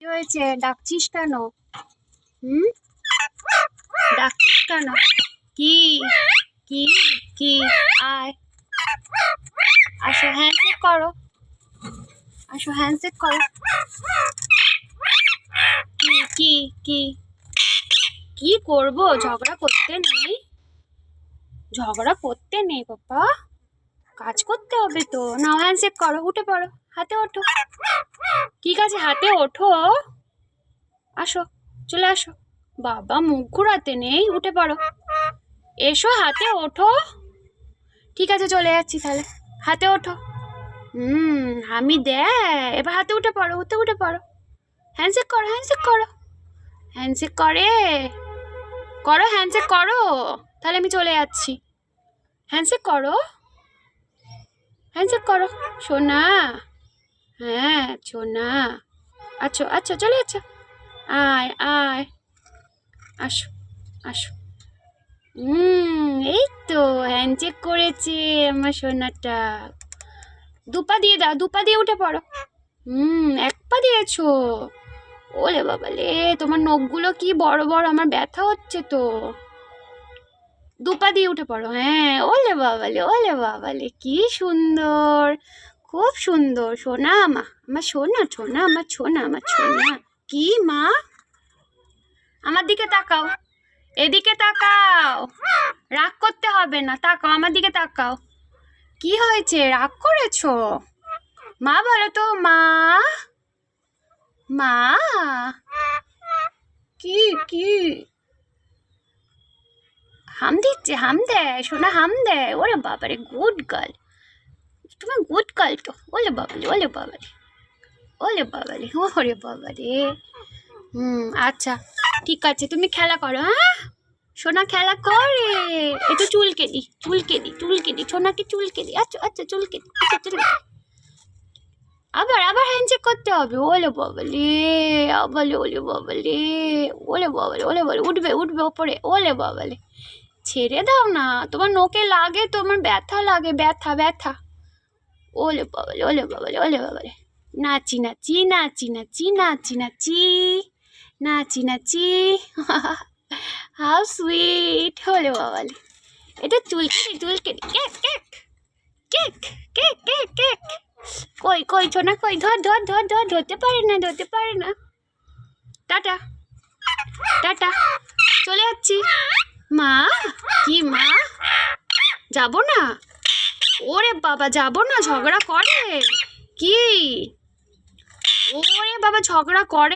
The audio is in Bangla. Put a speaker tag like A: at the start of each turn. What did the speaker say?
A: কি হয়েছে? ডাকছিস কেন? হুম, ডাকছিস কেন? কি কি কি? আয়, আসো, হ্যান্ডশেক করো, আসো, হ্যান্ডশেক করো। কি কি কি কি করবো? ঝগড়া করতে নেই, ঝগড়া করতে নেই পাপা, কাজ করতে হবে তো। নাও হ্যান্ডশেক করো, উঠে পড়ো, হাতে ওঠো। ঠিক আছে, হাতে ওঠো, আসো, চলে আসো। বাবা, মুখ ঘুরাতে নেই, উঠে পড়ো, এসো, হাতে ওঠো। ঠিক আছে, চলে যাচ্ছি তাহলে, হাতে ওঠো। আমি দে, এবার হাতে উঠে পড়ো, উঠে পড়ো। হ্যান্ডশেক করো, হ্যান্ডশেক করো, হ্যান্ডশেক করে করো, হ্যান্ডশেক করো, তাহলে আমি চলে যাচ্ছি। হ্যান্ডশেক করো, হ্যান্ডশেক করো, সোনা। হ্যাঁ সোনা, আচ্ছা আচ্ছা, চলে যাচ্ছ। আয় আয়, আসো আসো। এই তো হ্যান্ডশেক করেছে আমার সোনাটা। দুপা দিয়ে দাও, দুপা দিয়ে উঠে পড়ো। এক পা দিয়েছো? ওলে বাবালে, তোমার নখগুলো কি বড় বড়, আমার ব্যথা হচ্ছে তো। দুপা দিয়ে উঠে পড়ো, হ্যাঁ, ওলে বাবালে, ওলে বাবালে, কি সুন্দর, খুব সুন্দর। সোনা আমার সোনা, সোনা আমার সোনা, আমার সোনা। কি মা? আমার দিকে তাকাও, এদিকে তাকাও, রাগ করতে হবে না, তাকাও, আমার দিকে তাকাও। কি হয়েছে, রাগ করেছো? মা বলো তো, মা, মা। কি কি? হাম দিচ্ছে, হাম দেয় সোনা, হাম দেয়। ওরে বাবারে, গুড গার্ল, তুমি গুড গার্ল তো। ওলে বাবালে, ওলে বাবালে, ওলে বাবালে, ওরে বাবারে। আচ্ছা, ঠিক আছে, তুমি খেলা করো। হ্যাঁ সোনা, খেলা করে। একটু চুলকে দি, চুলকে দি, চুলকে দি, সোনাকে চুলকে দি। আচ্ছা আচ্ছা, চুলকে দি, আচ্ছা চুলকে। আবার আবার হ্যান্ডশেক করতে হবে। ওলে বাবালে, আবালে, ওলে বাবালে, ওলে বাবালে, ওলে বাবালে, উঠবে উঠবে ওপরে। ওলে বাবালে, ছেড়ে দাও না, তোমার নোকে লাগে, তোমার ব্যথা লাগে, ব্যথা ব্যথা। ওলে বাবালে, ওলে বাবালে, ওলে বাবালে। নাচি নাচি, নাচি নাচি, নাচি নাচি, নাচি নাচি। How sweet. ওলে বাবালে, এটা চুলকে দি, চুলকে দি। Cake cake cake cake cake cake. কই কই ছোনা, কই? ধর ধর ধর ধর, ধরতে পারে না, ধরতে পারে না। টাটা টাটা, চলে যাচ্ছি। মা, কি মা? যাবো না? ওরে বাবা, যাবো না, ঝগড়া করে। কি? ওরে বাবা, ঝগড়া করে।